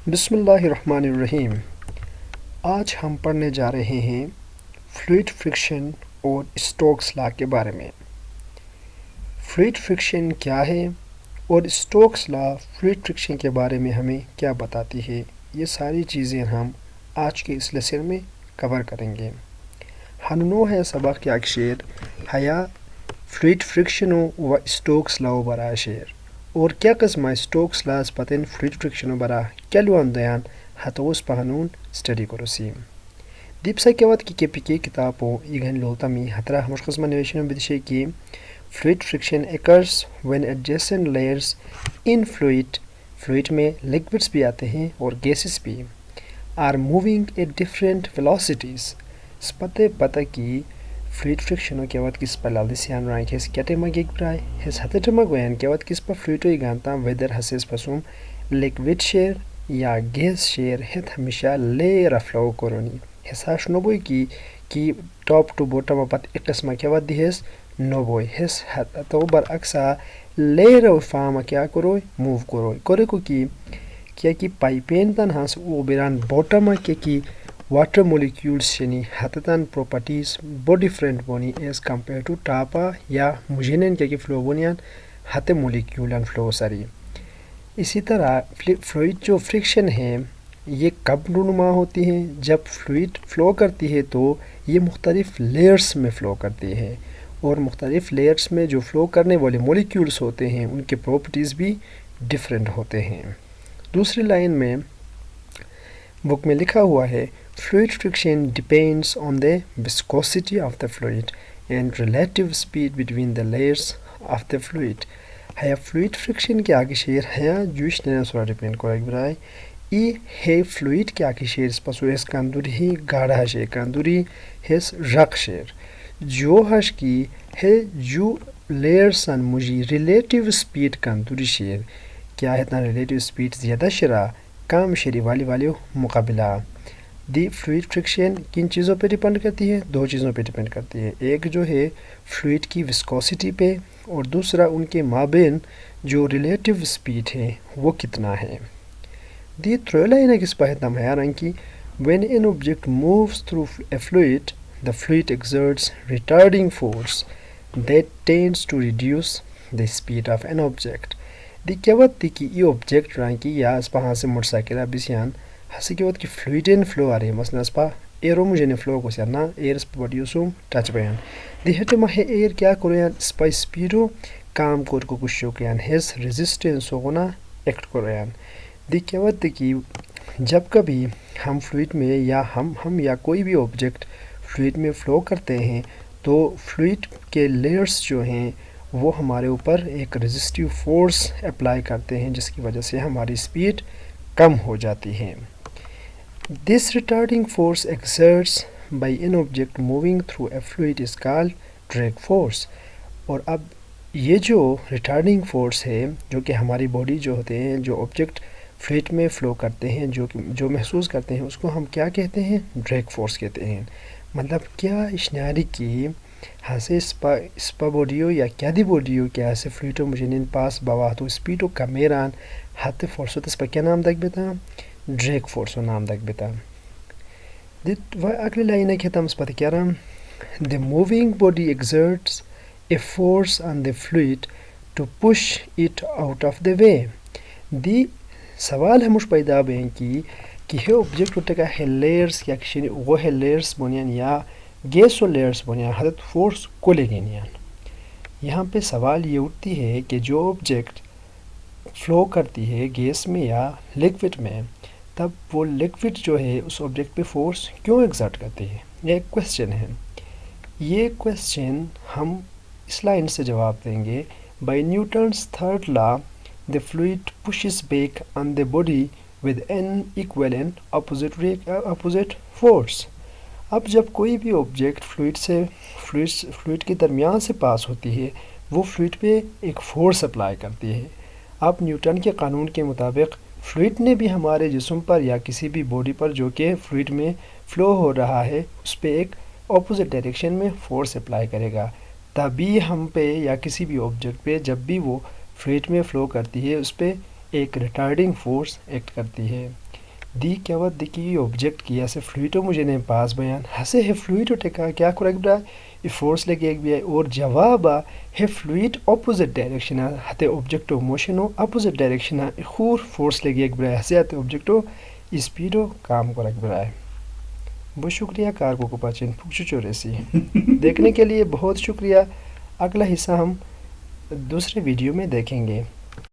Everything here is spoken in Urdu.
بسم اللہ الرحمن الرحیم۔ آج ہم پڑھنے جا رہے ہیں فلوئڈ فرکشن اور اسٹوکس لا کے بارے میں۔ فلوئڈ فرکشن کیا ہے اور اسٹوکس لا فلوئڈ فرکشن کے بارے میں ہمیں کیا بتاتی ہے، یہ ساری چیزیں ہم آج کے اس لیسن میں کور کریں گے۔ ہنو ہے سبق یک شیر ہیا فلوئڈ فرکشنو و اسٹوکس لاو برا شیر اور کیا قسم اسٹوکس لاس پتن فلوئڈ فرکشنو برا کیلوان دیان ہتوس پہنون اسٹڈی کرو سیم دیپسا کیوات کی پکی کتابو ایگن لولتامی ہترہ ہمش قسم نویشنو بدشے کی fluid friction occurs when adjacent layers in fluid میں لکوڈس بھی آتے ہیں اور گیسز بھی are moving at different velocities پتہ کی فلوئڈ فرکشنو کیوات کس پر لالدسیان رائن کیس کیٹیما گیگ برائے ہس ہتٹما گوین کیوات کس پر فلوئڈو ایگانتا ویدر ہسیس پسوم لکوڈ شیر یا گیس شیر ہت ہمیشہ لیر افلو کرونی ہساش نوبوئی کی ٹاپ ٹو بوٹم اپت اکٹسما کیوات دی ہس نوبوئی ہس تو برعکسا لیر فاما کیا کروئی موو کروئی کرے کو کیا کی پائپین تن ہاس او بیران بوٹما کی واٹر مولیکیولز شنی ہتتان پروپرٹیز بو different Boni as compare to ٹاپا یا مجھینن کیا کی فلو بونیان ہت مولیکیولن فلو ساری۔ اسی طرح فلوئڈ جو فرکشن ہے یہ کب رونما ہوتی ہے جب فلوئڈ فلو کرتی ہے تو یہ مختلف لیئرز میں فلو کرتی ہے اور مختلف لیئرز میں جو فلو کرنے والے مولیکیولز ہوتے ہیں ان کے پراپرٹیز بھی ڈفرینٹ ہوتے ہیں۔ دوسری لائن میں بک میں لکھا ہوا ہے fluid friction depends on the viscosity of the fluid and relative speed between the layers of the fluid ہیا فلوئڈ فرکشن کے آگے شیر ہیا جوش نینا سورا ڈپینڈ کرے برائے ای ہے فلوئڈ کے آگے شیر اس پسو اس کاندوری ہی گاڑا شیر کاندوری ہس رق شیر جو ہش کی ہے جو لیئرز ان مجھے ریلیٹیو اسپیڈ کاندوری شیر کیا ہے تا ریلیٹیو اسپیڈ زیادہ شرا کام شیری والی مقابلہ دی فلوئڈ فرکشن کن چیزوں پہ ڈیپینڈ کرتی ہے؟ دو چیزوں پہ ڈیپینڈ کرتی ہے، ایک جو ہے فلوئڈ کی وسکوسٹی پہ اور دوسرا ان کے مابین جو ریلیٹیو اسپیڈ ہے وہ کتنا ہے۔ دی تھرو لائن ہے کس پاہتا میارن کی when an object moves through a fluid the fluid exerts retarding force that tends to reduce the speed of an object دی کیوات دی کی یہ آبجیکٹ رائن کی یا اس پا ہاں سے موٹر سائیکل بیسیان ہسی کیوات کی فلوئڈین فلو آ رہی ہے مثلا اس پا ایرو مجھے نے فلو کو سیانا ایر اس پا بڑیو سوم ٹچ بیان دی ہٹے ماہ ایر کیا کرویان اس پا سپیڈو کام کو کشو کیان ہیس ریزسٹنس ہونا ایکٹ کرویان دی کیوات دی کی جب کبھی ہم فلوئڈ میں یا ہم یا کوئی بھی آبجیکٹ فلوئڈ میں فلو کرتے ہیں تو فلوئڈ کے لیئرز جو ہیں وہ ہمارے اوپر ایک ریزسٹیو فورس اپلائی کرتے ہیں جس کی وجہ سے ہماری سپیڈ کم ہو جاتی ہے۔ This retarding force exerts by an object moving through a fluid is called drag force اور اب یہ جو ریٹارڈنگ فورس ہے جو کہ ہماری باڈی جو ہوتے ہیں جو آبجیکٹ فلوئڈ میں فلو کرتے ہیں جو محسوس کرتے ہیں اس کو ہم کیا کہتے ہیں؟ ڈریگ فورس کہتے ہیں۔ مطلب کیا اشناری کی ہاسے اسپا بوڈیو یا کیا دی بوڈیو کیا سے فلوئڈو مجھنین پاس باواتو سپیڈو کمیران ہاتھ فورسو تس پا کیا نام دک بیتا؟ ڈریگ فورسو نام دک بیتا۔ اگلی لائن ہے کہتا ہم اس پا کیا رہا The moving body exerts a force on the fluid to push it out of the way دی سوال ہمش پیدا بین کی کہ ہے آبجیکٹ ہوتا ہے ہے لیئرز یا کسی وہ ہے لیئرز بنیان یا گیسو لیئرز بنیان حدت فورس کو لے گینیان یہاں پہ سوال یہ اٹھتی ہے کہ جو آبجیکٹ فلو کرتی ہے گیس میں یا لیکوڈ میں تب وہ لیکوڈ جو ہے اس آبجیکٹ پہ فورس کیوں ایگزرٹ کرتی ہے؟ یہ ایک کویسچن ہے۔ یہ کویسچن ہم اس لائن سے جواب دیں گے by Newton's third law the fluid pushes back on the body with an equal and opposite force اب جب کوئی بھی آبجیکٹ فلوئڈ کے درمیان سے پاس ہوتی ہے وہ فلوئڈ پہ ایک فورس اپلائی کرتی ہے۔ اب نیوٹن کے قانون کے مطابق فلوئڈ نے بھی ہمارے جسم پر یا کسی بھی باڈی پر جو کہ فلوئڈ میں فلو ہو رہا ہے اس پہ ایک اپوزٹ ڈائریکشن میں فورس اپلائی کرے گا تبھی ہم پہ یا کسی بھی آبجیکٹ پہ جب بھی وہ فلوئڈ میں فلو کرتی ہے اس پہ ایک ریٹارڈنگ فورس ایکٹ کرتی ہے۔ دی کیوت دی کی آبجیکٹ کیا سے فلویٹو مجھے نے پاس بیان ہسے ہے فلویٹو ٹکا کیا کرک برا ای فورس لگے ایک بھی ہے اور جواب ہے فلویٹ اپوزٹ ڈائریکشن ہتے آبجیکٹو موشنو اپوزٹ ڈائریکشن خور فورس لگے ایک برا ہسے ہتے آبجیکٹو اسپیڈو کام کرک برا ہے. بہت شکریہ کارگو کو پاچن پوچھو چورے سی دیکھنے کے لیے بہت شکریہ. اگلا حصہ ہم دوسرے ویڈیو میں دیکھیں گے.